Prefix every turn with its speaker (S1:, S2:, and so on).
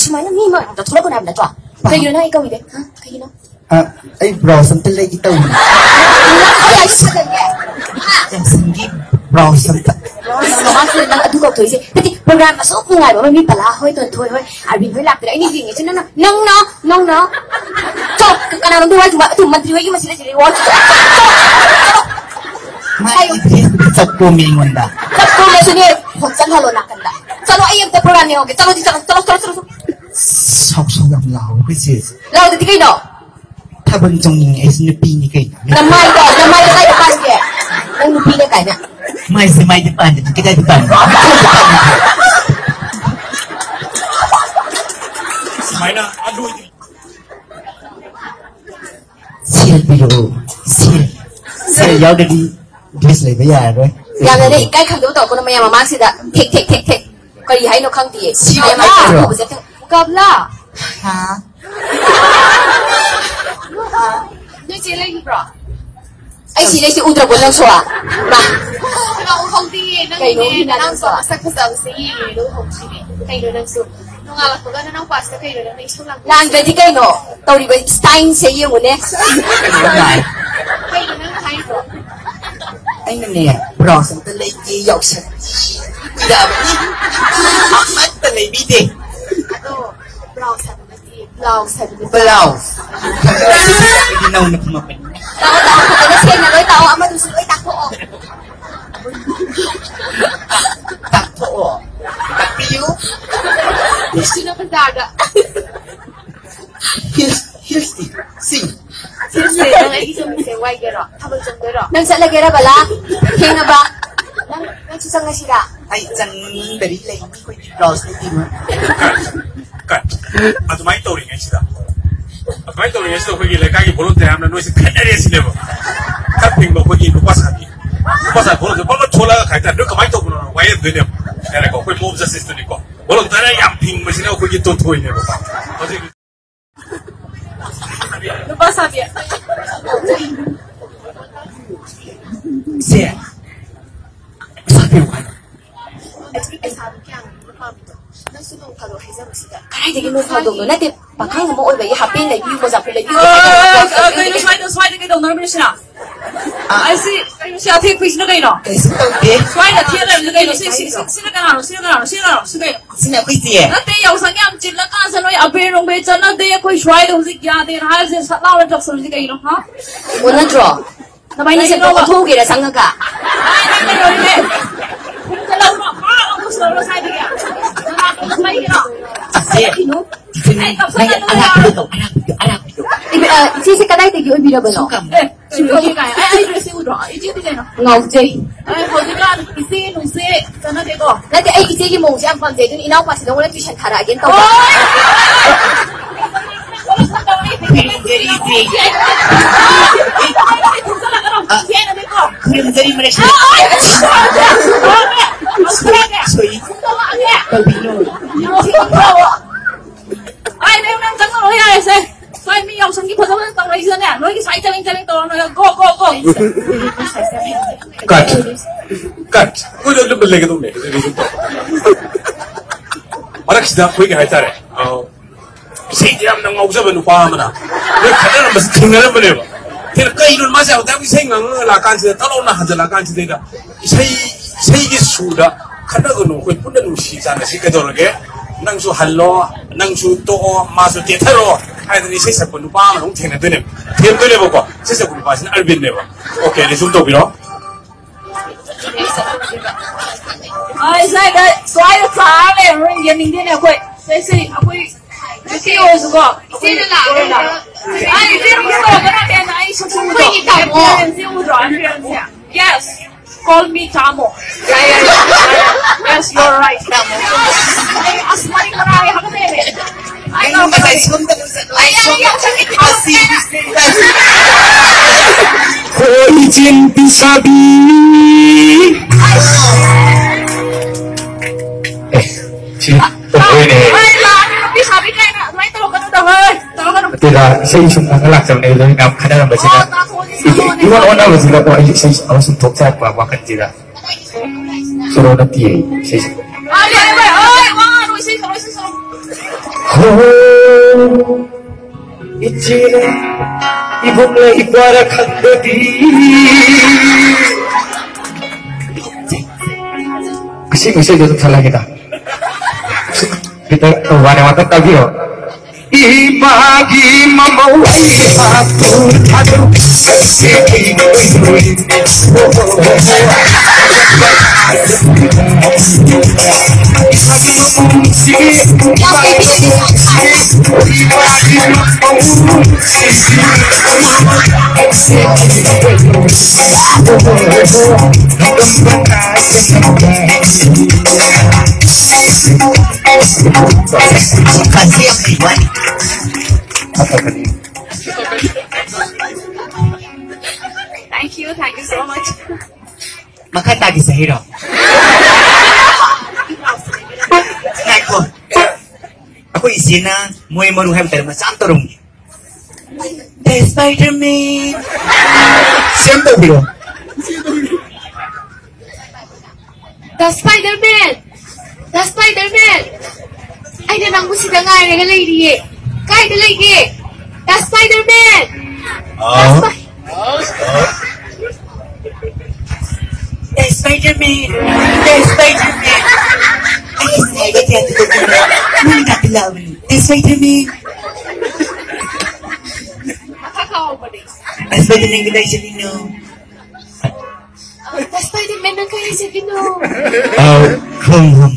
S1: Sumana mi ma da thora ko na na to. Kayo na ikaw ide. Ha? Kayo na.
S2: Ay browse ta lagi taw.
S1: Ay sa kanya. Ha?
S2: Singgi browse ta.
S1: Mas lang adu ko to ise. Tapi program masuk ko ngai ba mi pala hoy ton thoi hoy. Arvin hoy lak ai ni ding ise na nong no. To kana nong duwa tu mantri hoy masih sila watch.
S2: Mai sab ko mingon da.
S1: Sab ko le sini hosan halo nakan da. Chalo ai am program ni hoge. Chalo.
S2: Sok yang lao cái gì?
S1: Lao thì cái đó.
S2: Ta bên trong những ấy sinh pin như cái.
S1: Năm mai cái depan dia. Yang nupi dia kan?
S2: Mai depan, kita depan.
S3: Maina, aduh.
S2: Sil biru, sil jauh dari dress lagi ya, rồi.
S1: Yang ada ikai khang tu ko namanya mama sih dah. Tek. Kau ihai no khang dia. Dia mai tu betul. Kabla.
S2: Hả?
S1: Nó chỉ lấy bro. Anh chỉ lấy sự udra của năng xoa. Mà.
S4: Nó không đi, nó nghe năng xoa sắc sắc gì, nó không chỉ cái đó năng xoa. Nó ngào có cái nó quát cái đó nó đi xuống làm.
S1: Lang cái gì cái nó, tao đi với Stein xây dựng nè.
S4: Cái đó nó hay rồi.
S2: Anh nè, bro sang tên lấy gì Yawshang. Dah ni. Amat tên lấy bi đi. Belau. Ini nau nak makan.
S1: Tahu kita sih nak tahu tahu amat tu sudah tak tahu.
S2: Tak tahu. Tapi you.
S4: Mesti nak berada.
S2: Here's sing.
S4: Seriously, yang lagi cuma sewai gerak, tabel cuma gerak.
S1: Nang sa lagi ra bala. Kaya ba? Nang susang nga sila.
S2: Ay, jangan dari lagi kau di browse ni mah.
S3: Kan, atau main touring aja dah. Atau main touring aja tu pergi lagi volunteer amna nulis kan ada sini bo. Kaping bo pergi lupa sakit. Lupa sakit volunteer, kalau cola kaitan, tu kemain tu pun wayar tu ni. Ada kau pergi move justice tu ni kau. Volunteer yang ping mesin aku pergi tonton ni bo.
S4: Lupa sahaja.
S2: Siapa? Siapa yang mana?
S1: Cái này thì nuôi phao đồng nó thì bà khang mà ôi vậy hấp bên này view mà dọc này
S4: Cái nó xoay cái đồng nó bên nào? Ai xí, sao thế quý nó cái nó?
S2: Cái gì đâu thế?
S4: Xoay là thiên là cái nó xí cái nào
S2: Xin nào quý gì?
S4: nó tê dầu sáng nhang chín là cái sao nói ở bên ông bên chân nó tê quý xoay đồng gì kia tê hai sẽ sát lao lên chọc sầu gì cái nó hả?
S1: muốn nó trò nó bay nó sẽ có thu kì là sang cả
S4: Ai rồi đấy. Không có lâu nó không có sầu nó sai đi à? Nó xoay cái nó.
S2: Naya anak betul.
S1: Sisi kadai tegi oi bila beno.
S4: Sudah kan? Ai dress itu dah. Itu dia no.
S1: Ngau je.
S4: Ai kalau kan isi nusi sana teko.
S1: Nanti ai isi ki mong siang pam je tu inau pas dong lagi tuition thara again tau.
S2: Jadi jadi mereka.
S4: Ai nếu đang trắng nói ai xem xoay mi dòng sang cái phần nó tao lấy ra nè nói cái xoay chân tao nói go
S3: Cut. Kau dah lebih lagi tu ni. Orang kita kau ingat tak? Saya dia nak ngau siapa nupa mana? Dia kadang mesti tinggal mana? Dia kau ini masa aku tapi saya ngang lakukan sih. Kalau nak hajar lakukan sih dia. Saya ini sudah kadang kau nupa pun dah nusi sana sih kedua lagi. Nang su hallo, nang su to, masuk tetero. Ada ni saya pun nupa mana? Tinggal tu ni. Tinggal tu ni pokok. Saya pun nupa sini albin ni pokok. Okay, ni sudah biro.
S4: Ai sai cái xoay được phá này rồi giờ mình đi này quậy đây cái tiêu rồi có cái là ai tiêu rồi cái này tiền ai số số rồi em tiêu rồi em tiền yes call me Tamo yes you're right Tamo ai asmani kena ya apa ni
S2: Ay, no me dais cuenta que así. Hoy siempre sabi.
S4: Ay lah, tapi sabi kan, main tolong kan udah hei, tolong kan.
S5: Tidak, saya cuma ngelak sama dia dengan kadang dalam bahasa. Iwan orang bahasa tidak tahu aja saya harus untuk saya bawakan tidak. Suruh nanti saya.
S4: Ay, wah, Roy sih.
S5: 이제 이분의 이과라 간다디 Kasi dito sa lagi kita. Kita wana-wana tayo. Ibagi mamaway ako aduh sige
S4: Thank you so much.
S2: Makatagi sa hero. Ako isin na mo yung maruhem pero masam turong. The Spider-Man. Siyempre hero.
S1: The Spider-Man! The Spider-Man! Ay, nanang mo sila nga nga lady eh. Kahit na lady eh. The Spider-Man!
S2: The Spider-Man. The Spider-Man. Ay, sinagay kaya ito ko na. Mga nakilawan. The Spider-Man. The Spider-Man kita siya nino.
S1: The Spider-Man ang kaya sa Gino.
S2: Hum.